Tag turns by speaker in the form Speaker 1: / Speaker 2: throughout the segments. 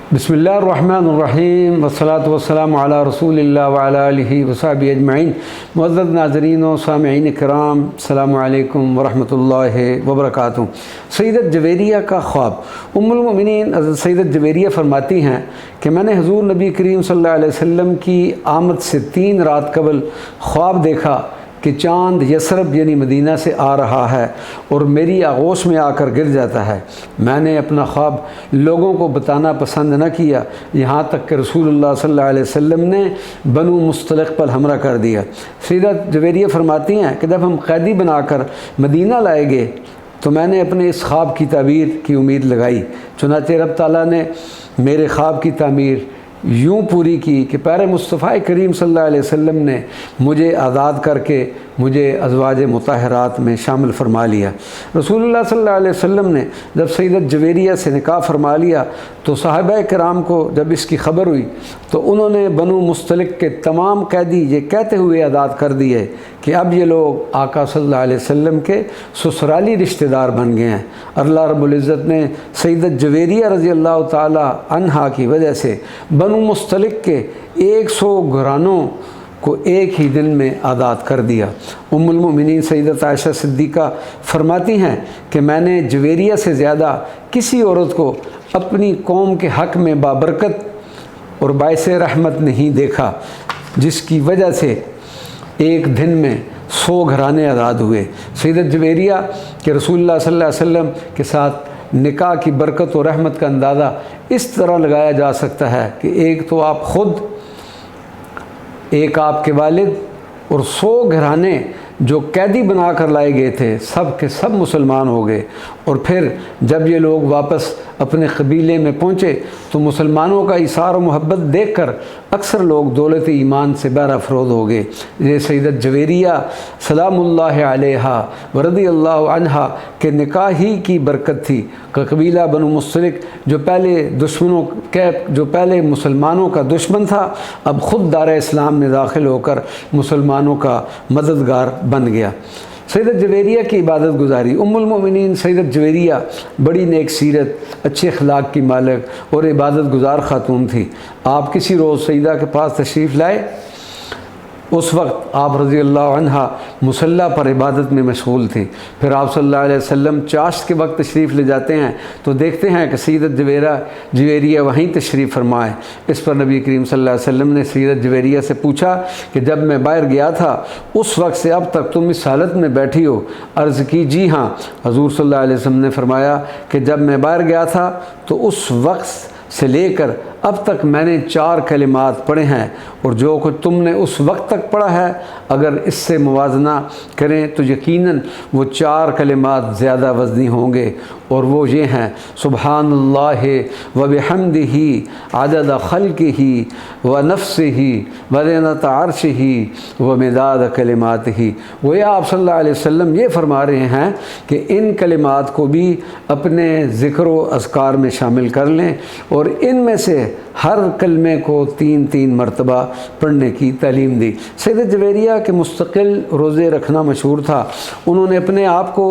Speaker 1: बिस्मिल्लाहिर्रहमानिर्रहीम वस्सलातु वस्सलामु अला रसूलिल्लाह व अला आलिहि व सहबिहि अजमईन। मुअज़्ज़ज़ नाज़रीन व सामिईन किराम, अस्सलामु अलैकुम व रहमतुल्लाहि व बरकातुहू। सैयदत जवेरिया का ख्वाब। उम्मुल मोमिनीन हज़रत सैयदत जवेरिया फरमाती हैं कि मैंने हुज़ूर नबी करीम सल्लल्लाहु अलैहि वसल्लम की आमद से 3 रात कबल ख्वाब देखा कि चाँद यसरब यानी मदीना से आ रहा है और मेरी आगोश में आकर गिर जाता है। मैंने अपना ख्वाब लोगों को बताना पसंद न किया, यहाँ तक कि रसूलुल्लाह सल्लल्लाहु अलैहि वसल्लम ने बनु मुस्तलिक पर हमला कर दिया। सैयदत जवेरिया फरमाती हैं कि जब हम कैदी बनाकर मदीना लाए गए तो मैंने अपने इस ख्वाब की ताबीर की उम्मीद लगाई। चुनांचे रब ताला ने मेरे ख्वाब की तामीर यूँ पूरी की कि प्यारे मुस्तफ़ा करीम सल्लल्लाहु अलैहि वसल्लम ने मुझे आज़ाद करके मुझे अज़वाज मुताहरात में शामिल फरमा लिया। रसूलुल्लाह सल्लल्लाहु अलैहि वसल्लम ने जब सैयदत जवेरिया से निकाह फरमा लिया तो सहाबा किराम को जब इसकी ख़बर हुई तो उन्होंने बनु मुस्तलिक के तमाम कैदी ये कहते हुए आज़ाद कर दिए कि अब ये लोग आका सल्लल्लाहु अलैहि वसल्लम के ससुराली रिश्तेदार बन गए हैं। अल्लाह रब्बुल इज़्ज़त ने सैयदत जवेरिया रज़ी अल्लाह ताला अन्हा की वजह से बनु मुस्तलिक के 100 घरानों को एक ही दिन में आज़ाद कर दिया। उम्मुल मोमिनीन सैयदत आयशा सिद्दीक़ा फरमाती हैं कि मैंने जवेरिया से ज़्यादा किसी औरत को अपनी कौम के हक़ में बाबरकत और बाइस रहमत नहीं देखा, जिसकी वजह से एक दिन में 100 घराने आज़ाद हुए। सैयदत जवेरिया के रसूलुल्लाह सल्लल्लाहु अलैहि वसल्लम के साथ निकाह की बरकत और रहमत का अंदाज़ा इस तरह लगाया जा सकता है कि एक तो आप ख़ुद, एक आपके वालिद और 100 घराने जो कैदी बना कर लाए गए थे सब के सब मुसलमान हो गए। और फिर जब ये लोग वापस अपने कबीले में पहुँचे तो मुसलमानों का इसार और मोहब्बत देखकर अक्सर लोग दौलत ईमान से बहराफरोज़ हो गए। ये सैयदत जवेरिया सलामुल्लाह अलैहा व रज़ियल्लाहु अन्हा के निकाह ही की बरकत थी। कबीला बनु मुस्तलिक जो पहले मुसलमानों का दुश्मन था, अब ख़ुद दार इस्लाम में दाखिल होकर मुसलमानों का मददगार बन गया। सैयदत जवेरिया की इबादत गुजारी। उम्मुल मोमिनीन सैयदत जवेरिया बड़ी नेक सीरत, अच्छे अखलाक की मालिक और इबादत गुजार ख़ातून थी। आप किसी रोज़ सैयदा के पास तशरीफ़ लाए, उस वक्त आप रज़ी अल्लाह अन्हा मुसल्ला पर इबादत में मशगूल थी। फिर आप सल्लल्लाहु अलैहि वसल्लम चाश्त के वक्त तशरीफ़ ले जाते हैं तो देखते हैं कि सैयदत जवेरिया वहीं तशरीफ़ फरमाए। इस पर नबी करीम सल्लल्लाहु अलैहि वसल्लम ने सैयदत जवेरिया से पूछा कि जब मैं बाहर गया था उस वक्त से अब तक तुम इस हालत में बैठी हो? अर्ज़ की जी हाँ। हज़ूर सल्लल्लाहु अलैहि वसल्लम ने फरमाया कि जब मैं बाहर गया था तो उस वक्त से लेकर अब तक मैंने 4 कलिमात पढ़े हैं और जो कुछ तुमने उस वक्त तक पढ़ा है अगर इससे मुवाजना करें तो यकीनन वो 4 कलिमात ज़्यादा वज़नी होंगे। और वो ये हैं सुबहानल्लाह व बिहम्दिही अदद खल्क़िही व नफ्सिही व ज़ीनत अर्शिही व मिदाद कलिमातिही। वो आप सल्लल्लाहु अलैहि वसल्लम ये फरमा रहे हैं कि इन कलिमात को भी अपने ज़िक्र व अज़कार में शामिल कर लें और इनमें से हर कलमे को 3-3 मरतबा पढ़ने की तालीम दी। सैयदत जवेरिया के मुस्तकिल रोज़े रखना मशहूर था। उन्होंने अपने आप को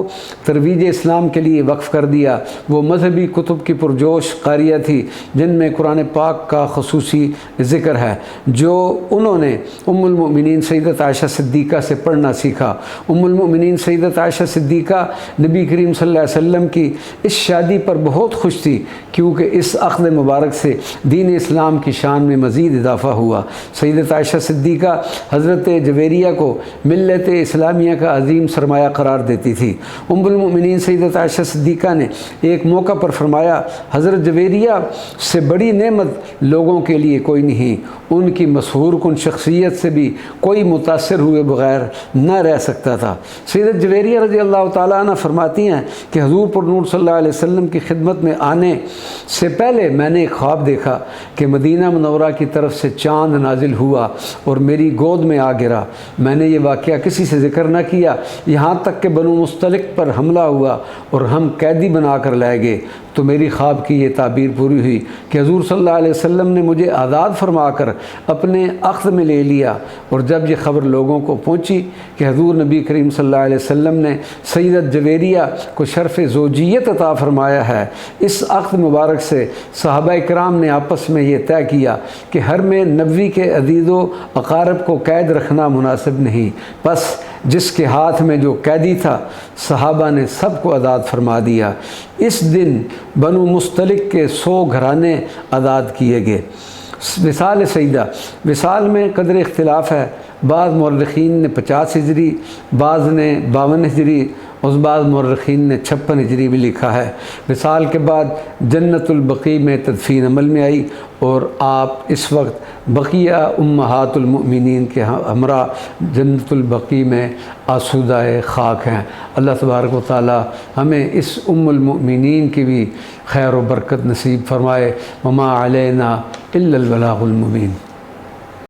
Speaker 1: तरवीज इस्लाम के लिए वक्फ़ कर दिया। वो मजहबी कुतुब की पुरजोश कारिया थी जिनमें कुरान पाक का ख़ुसूसी ज़िक्र है, जो उन्होंने उम्मुल मोमिनीन सैयदत आयशा सिद्दीक़ा से पढ़ना सीखा। उम्मुल मोमिनीन सैयदत आयशा सिद्दीक़ा नबी करीम सल्लल्लाहु अलैहि वसल्लम की इस शादी पर बहुत खुश थी क्योंकि इस अक़्द मुबारक से दीन इस्लाम की शान में मज़ीद इजाफ़ा हुआ। सैयदत आयशा सिद्दीक़ा हज़रत जवेरिया को मिल्लत इस्लामिया का अज़ीम सरमाया करार देती थी। उम्मुल मोमिनीन सैयदत आयशा सिद्दीक़ा ने एक मौका पर फरमाया, हज़रत जवेरिया से बड़ी नेमत लोगों के लिए कोई नहीं, उनकी मशहूर कुन शख्सियत से भी कोई मुतासर हुए बग़ैर न रह सकता था। सैयदत जवेरिया रज़ी अल्लाह ताला अन्हा फरमाती हैं कि हुज़ूर पर नूर सल्लल्लाहु अलैहि वसल्लम की खिदमत में आने से पहले मैंने एक ख्वाब देखा कि मदीना मुनव्वरा की तरफ से चाँद नाजिल हुआ और मेरी गोद में आ गिरा। मैंने ये वाक़या किसी से ज़िक्र न किया, यहाँ तक कि बनु मुस्तलिक पर हमला हुआ और हम कैदी बना कर लाए गए। تو میری خواب کی یہ تعبیر پوری ہوئی کہ حضور صلی اللہ علیہ وسلم نے مجھے آزاد فرما کر اپنے اخذ میں لے لیا، اور جب یہ خبر لوگوں کو پہنچی کہ حضور نبی کریم صلی اللہ علیہ وسلم نے سیدت جویریہ کو شرف زوجیت عطا فرمایا ہے، اس عقد مبارک سے صحابہ کرام نے آپس میں یہ طے کیا کہ حرم نبوی کے عزیز و اقارب کو قید رکھنا مناسب نہیں، بس جس کے ہاتھ میں جو قیدی تھا صحابہ نے سب کو آزاد فرما دیا۔ اس دن بنو مستلق کے 100 گھرانے آزاد کیے گئے۔ وصال سیدہ، وصال میں قدر اختلاف ہے، بعض مورخین نے 50 ہجری، بعض نے 52 ہجری، اس بعض مورخین نے 56 ہجری بھی لکھا ہے۔ وصال کے بعد جنت البقیع میں تدفین عمل میں آئی، اور آپ اس وقت بقیہ امہات المؤمنین کے ہمراہ جنت البقیع میں آسودہ خاک ہیں۔ اللہ تبارک و تعالی ہمیں اس ام المؤمنین کی بھی خیر و برکت نصیب فرمائے۔ وما علینا الا البلاغ المبین۔